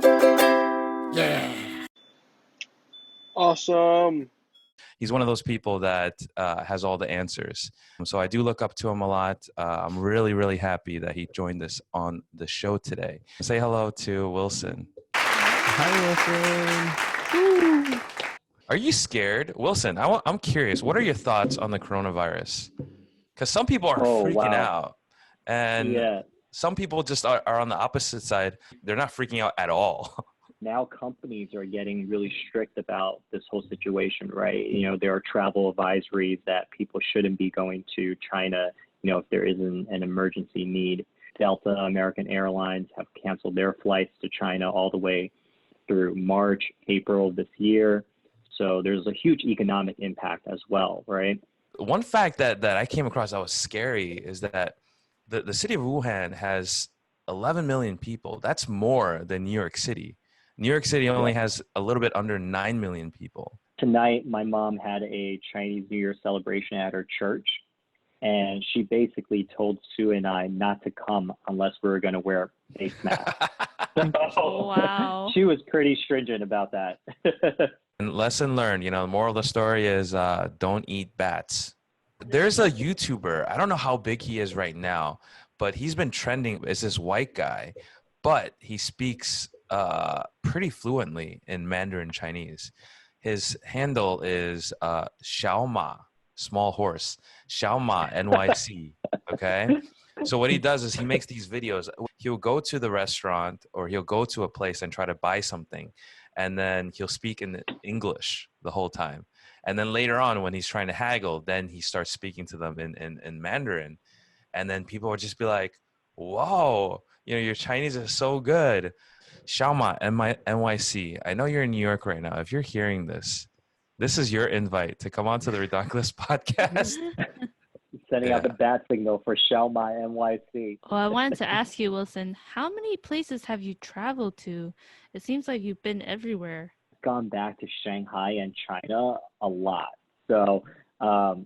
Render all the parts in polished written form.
Yeah. Awesome. He's one of those people that has all the answers. So I do look up to him a lot. I'm really, really happy that he joined us on the show today. Say hello to Wilson. Hi, Wilson. Are you scared? Wilson, I'm curious. What are your thoughts on the coronavirus? Because some people are freaking out. And some people just are on the opposite side. They're not freaking out at all. Now companies are getting really strict about this whole situation, right? You know, there are travel advisories that people shouldn't be going to China, you know, if there isn't an emergency need. Delta, American Airlines have canceled their flights to China all the way through March, April of this year. So there's a huge economic impact as well, right? One fact that I came across that was scary is that the city of Wuhan has 11 million people. That's more than New York City. New York City only has a little bit under 9 million people. Tonight, my mom had a Chinese New Year celebration at her church, and she basically told Sue and I not to come unless we were going to wear face masks. Wow. She was pretty stringent about that. And lesson learned, you know, the moral of the story is don't eat bats. There's a YouTuber, I don't know how big he is right now, but he's been trending. It's this white guy, but he speaks pretty fluently in Mandarin Chinese. His handle is Xiaoma, small horse, Xiaoma NYC. Okay. So what he does is he makes these videos. He'll go to the restaurant or he'll go to a place and try to buy something. And then he'll speak in English the whole time. And then later on, when he's trying to haggle, then he starts speaking to them in Mandarin. And then people would just be like, whoa, you know, your Chinese is so good. Xiaoma, NYC, I know you're in New York right now. If you're hearing this, this is your invite to come on to the Redonkulouspodcast podcast. Setting out the bat signal for Xiaoma NYC. Well, I wanted to ask you, Wilson, how many places have you traveled to? It seems like you've been everywhere. Gone back to Shanghai and China a lot. So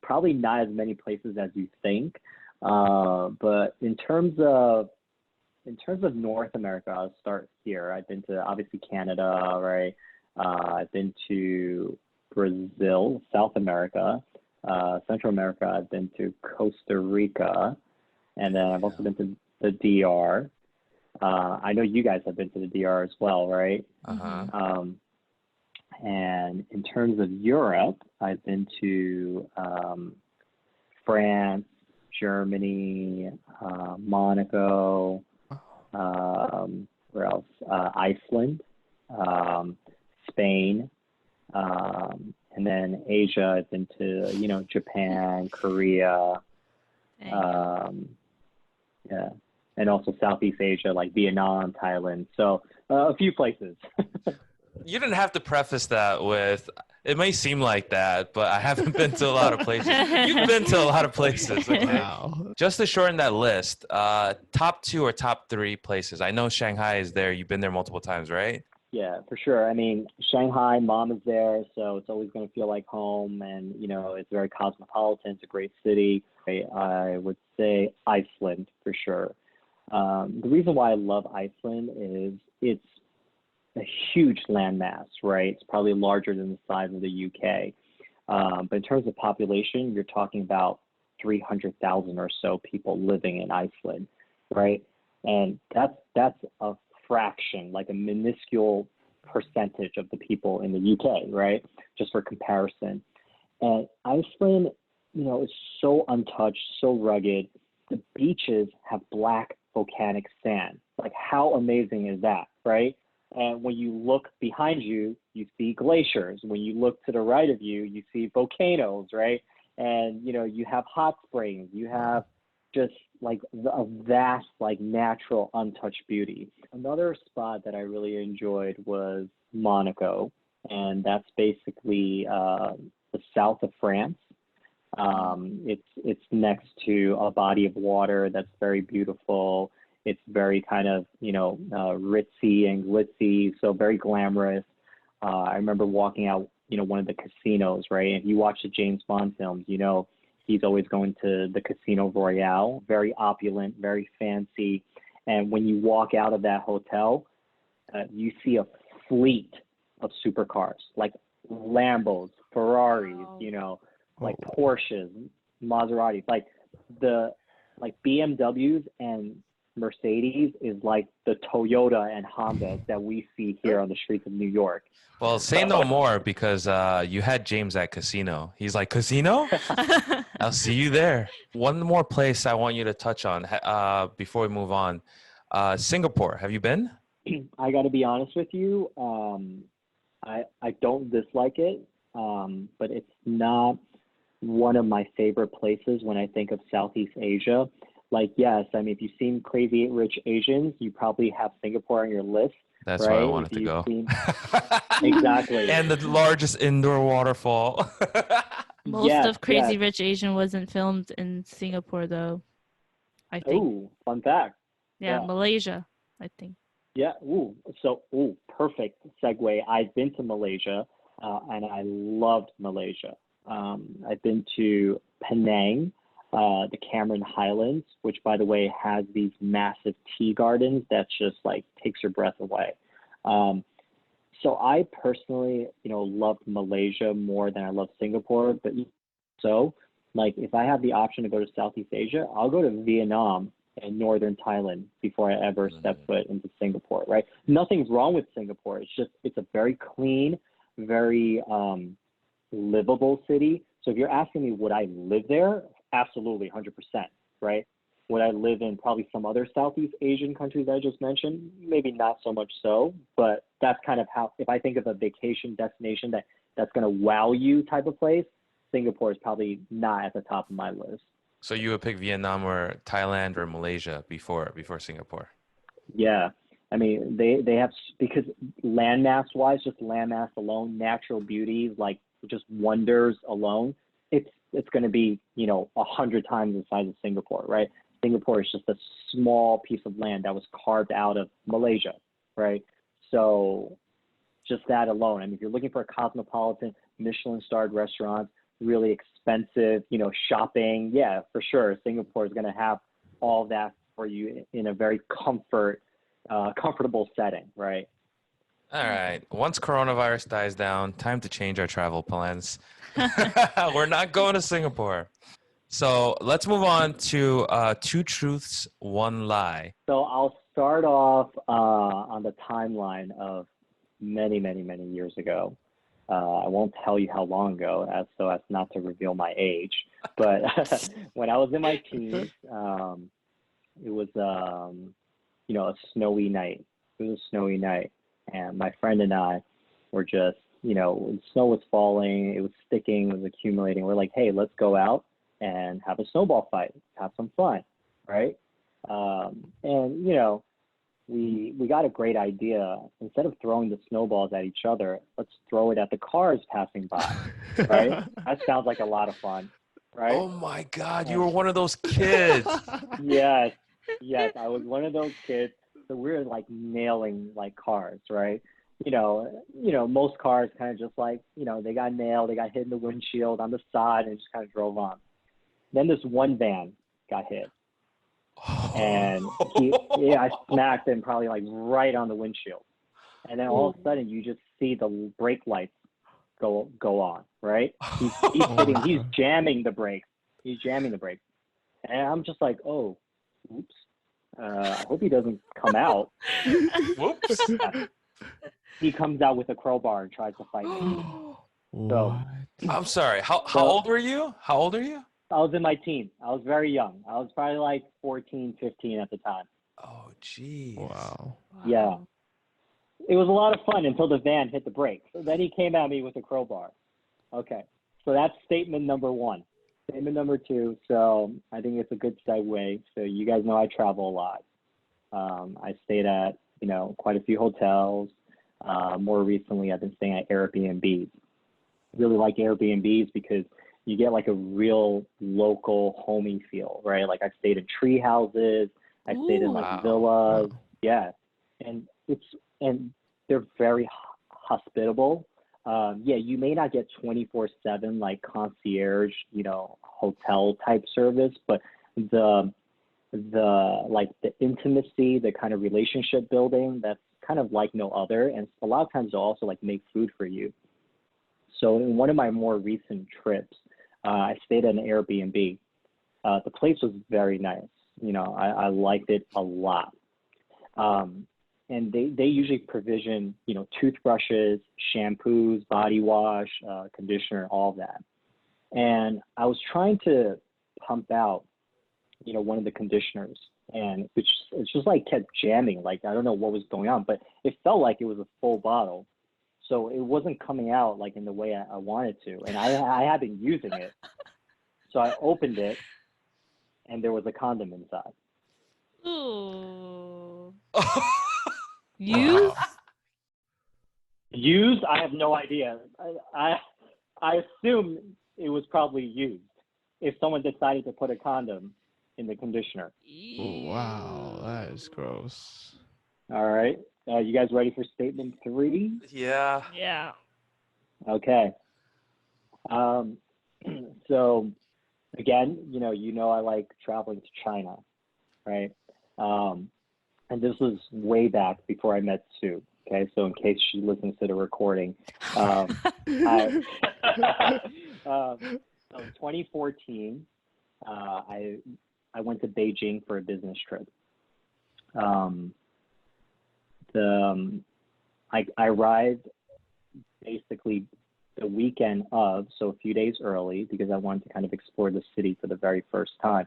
probably not as many places as you think. But in terms of North America, I'll start here. I've been to obviously Canada, right? I've been to Brazil, South America, Central America. I've been to Costa Rica, and then I've also been to the DR. I know you guys have been to the DR as well, right? Uh-huh. And in terms of Europe, I've been to France, Germany, Monaco. Where else? Iceland, Spain, and then Asia. I've been to, you know, Japan, Korea, yeah, and also Southeast Asia, like Vietnam, Thailand. So a few places. You didn't have to preface that with, it may seem like that, but I haven't been to a lot of places. You've been to a lot of places. Okay? Wow. Just to shorten that list, top 2 or top 3 places. I know Shanghai is there. You've been there multiple times, right? Yeah, for sure. I mean, Shanghai, mom is there, so it's always going to feel like home. And, you know, it's very cosmopolitan. It's a great city. I would say Iceland for sure. The reason why I love Iceland is it's a huge landmass, right? It's probably larger than the size of the UK. But in terms of population, you're talking about 300,000 or so people living in Iceland, right? And that's a fraction, like a minuscule percentage of the people in the UK, right? Just for comparison. And Iceland, you know, is so untouched, so rugged. The beaches have black volcanic sand. Like, how amazing is that, right? And when you look behind you, you see glaciers. When you look to the right of you, you see volcanoes, right? And, you know, you have hot springs. You have just like a vast, like natural, untouched beauty. Another spot that I really enjoyed was Monaco. And that's basically the south of France. It's next to a body of water that's very beautiful. It's very kind of, you know, ritzy and glitzy, so very glamorous. I remember walking out, you know, one of the casinos, right? And if you watch the James Bond films, you know, he's always going to the Casino Royale, very opulent, very fancy. And when you walk out of that hotel, you see a fleet of supercars, like Lambos, Ferraris, Wow. like Porsches, Maseratis, like BMWs and Mercedes is like the Toyota and Honda that we see here on the streets of New York. Well, say no more because you had James at casino. He's like, casino? I'll see you there. One more place I want you to touch on before we move on. Singapore. Have you been? I got to be honest with you. I don't dislike it, but it's not one of my favorite places when I think of Southeast Asia. Like, yes, I mean, if you've seen Crazy Rich Asians, you probably have Singapore on your list. That's right? where I wanted to go. Exactly. And the largest indoor waterfall. Most of Crazy yes. Rich Asian wasn't filmed in Singapore, though. I think. Ooh, fun fact. Yeah, Yeah. Malaysia, I think. Yeah. Perfect segue. I've been to Malaysia, and I loved Malaysia. I've been to Penang, the Cameron Highlands, which, by the way, has these massive tea gardens that just like takes your breath away. So I personally, loved Malaysia more than I love Singapore. But so, like, if I have the option to go to Southeast Asia, I'll go to Vietnam and northern Thailand before I ever step foot into Singapore, right? Nothing's wrong with Singapore. It's a very clean, very livable city. So if you're asking me, would I live there? Absolutely, 100%, right? Would I live in probably some other Southeast Asian countries I just mentioned? Maybe not so much so, but that's kind of how, if I think of a vacation destination that's going to wow you type of place, Singapore is probably not at the top of my list. So you would pick Vietnam or Thailand or Malaysia before Singapore? Yeah. I mean, they have, because landmass wise, just landmass alone, natural beauty, like just wonders alone, it's going to be, 100 times the size of Singapore, right? Singapore is just a small piece of land that was carved out of Malaysia, right? So just that alone. I mean, if you're looking for a cosmopolitan, Michelin-starred restaurants, really expensive, shopping, yeah, for sure, Singapore is going to have all that for you in a very comfortable setting, right? All right. Once coronavirus dies down, time to change our travel plans. We're not going to Singapore. So let's move on to two truths, one lie. So I'll start off on the timeline of many, many, many years ago. I won't tell you how long ago, so as not to reveal my age. But when I was in my teens, it was a snowy night. It was a snowy night, and my friend and I were just, the snow was falling, it was sticking, it was accumulating. We're like, hey, let's go out and have a snowball fight, have some fun, right? And we got a great idea. Instead of throwing the snowballs at each other, let's throw it at the cars passing by, right? That sounds like a lot of fun, right? Oh my God, you were one of those kids. Yes, I was one of those kids. So we were like nailing like cars, right? Most cars kind of just like, they got nailed, they got hit in the windshield on the side and just kind of drove on. Then this one van got hit. And I smacked him probably like right on the windshield. And then all of a sudden you just see the brake lights go on, right? He's jamming the brakes. And I'm just like, oh, oops. I hope he doesn't come out. Whoops. He comes out with a crowbar and tries to fight me. So, I'm sorry. How old were you? How old are you? I was in my teens. I was very young. I was probably like 14, 15 at the time. Oh, geez. Wow. Yeah. It was a lot of fun until the van hit the brakes. So then he came at me with a crowbar. Okay. So that's statement number one. Statement number two. So I think it's a good segue. So you guys know I travel a lot. I stayed at, quite a few hotels. More recently, I've been staying at Airbnbs. I really like Airbnbs because you get like a real local homey feel, right? Like I've stayed in tree houses, I stayed in like villas, yeah, and they're very hospitable. Yeah, you may not get 24/7 like concierge, hotel type service, but the intimacy, the kind of relationship building that's kind of like no other. And a lot of times they'll also like make food for you. So in one of my more recent trips, I stayed at an Airbnb. The place was very nice. You know, I liked it a lot. And they usually provision, you know, toothbrushes, shampoos, body wash, conditioner, all of that. And I was trying to pump out, you know, one of the conditioners, and it's just like kept jamming. Like, I don't know what was going on, but it felt like it was a full bottle. So it wasn't coming out like in the way I wanted to. And I had been using it. So I opened it and there was a condom inside. Ooh. Wow. Used? I have no idea. I assume it was probably used if someone decided to put a condom in the conditioner. Oh, wow, that is gross. All right. You guys ready for statement 3? Yeah. Yeah. Okay. So again, you know, I like traveling to China, right? And this was way back before I met Sue. Okay, so in case she listens to the recording, so 2014, I went to Beijing for a business trip. I arrived basically the weekend of, so a few days early, because I wanted to kind of explore the city for the very first time.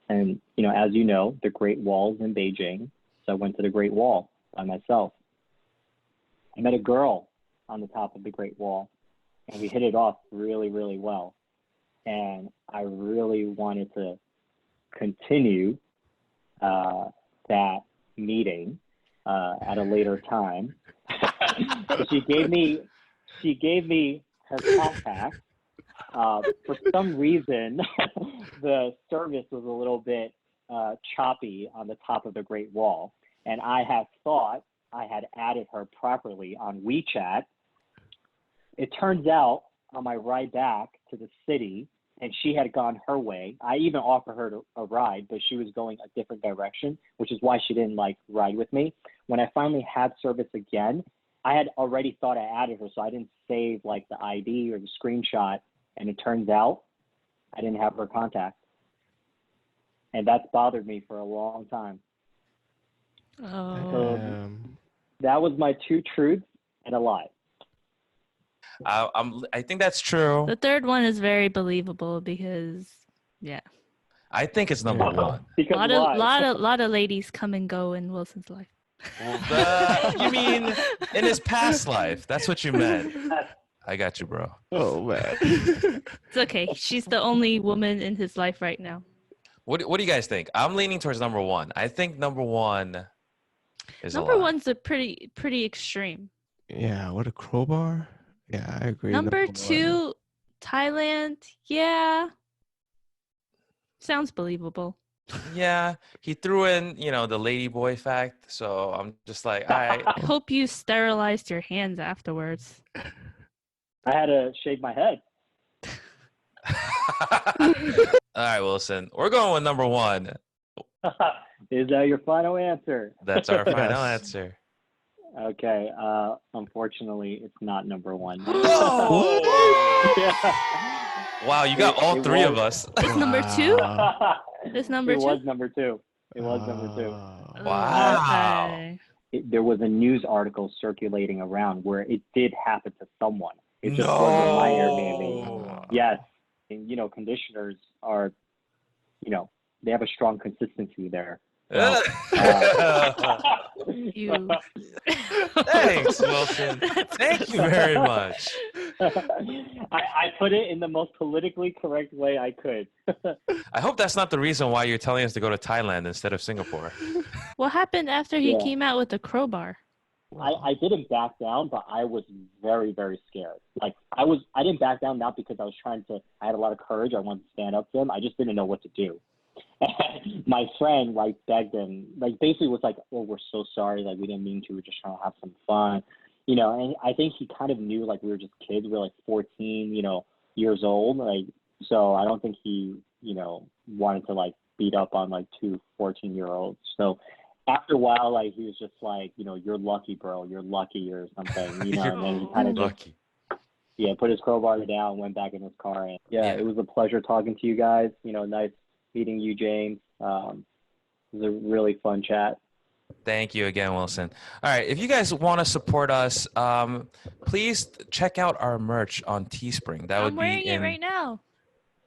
And, you know, as you know, the Great Wall is in Beijing, so I went to the Great Wall by myself. I met a girl on the top of the Great Wall, and we hit it off really, really well. And I really wanted to continue that meeting at a later time. She gave me her contact. For some reason, the service was a little bit choppy on the top of the Great Wall, and I had thought I had added her properly on WeChat. It turns out on my ride back to the city, and she had gone her way. I even offered her a ride, but she was going a different direction, which is why she didn't like ride with me. When I finally had service again, I had already thought I added her, so I didn't save like the ID or the screenshot. And it turns out I didn't have her contact. And that's bothered me for a long time. Oh. That was my 2 truths and a lie. I think that's true. The third one is very believable because, yeah, I think it's number one. Because lot of ladies come and go in Wilson's life. Well, you mean in his past life? That's what you meant. I got you, bro. Oh, man. It's okay. She's the only woman in his life right now. What do you guys think? I'm leaning towards number one. I think number one is Number a lie. one's a pretty extreme. Yeah, what a crowbar. Yeah, I agree. Number one. 2, Thailand. Yeah. Sounds believable. Yeah, he threw in, you know, the lady boy fact. So I'm just like, all right. I hope you sterilized your hands afterwards. I had to shake my head. All right, Wilson. We're going with number one. Is that your final answer? That's our final Yes. answer. Okay. Unfortunately, it's not number 1. Oh! Yeah. Wow, you got all It three of was- us. It's number 2? Wow. It's number It 2? was number 2. It was number 2. Wow. Okay. There was a news article circulating around where it did happen to someone. It just No. wasn't my Airbnb. Yes. And, you know, conditioners are, you know, they have a strong consistency there. So, You. Thanks, Wilson. Thank you very much. I put it in the most politically correct way I could. I hope that's not the reason why you're telling us to go to Thailand instead of Singapore. What happened after he Yeah. came out with the crowbar? I didn't back down, but I was very, very scared. Like I didn't back down not because I was I had a lot of courage. I wanted to stand up to him. I just didn't know what to do. My friend like begged him, like basically was like, "Oh, we're so sorry. Like we didn't mean to. We're just trying to have some fun." You know, and I think he kind of knew like we were just kids. We were like 14, you know, years old. Like, so I don't think he, you know, wanted to like beat up on like 2 14-year-olds. So after a while, like he was just like, you're lucky, bro. You're lucky or something, You're and then he kind of just lucky. put his crowbar down, went back in his car, and it was a pleasure talking to you guys. Nice meeting you, James. It was a really fun chat. Thank you again, Wilson. All right, if you guys want to support us, please check out our merch on Teespring. That I'm would be wearing it right now.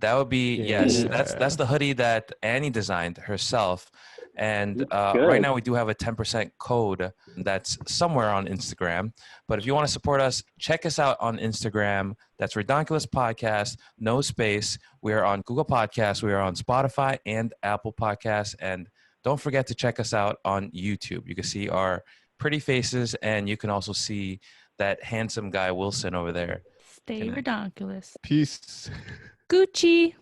That would be yes. Yeah. That's the hoodie that Annie designed herself, and Good. right now we do have a 10% code that's somewhere on Instagram. But if you want to support us, check us out on Instagram. That's Redonkulous Podcast, no space. We are on Google Podcasts. We are on Spotify and Apple Podcasts. And don't forget to check us out on YouTube. You can see our pretty faces, and you can also see that handsome guy Wilson over there. Stay redonkulous. Peace. Gucci.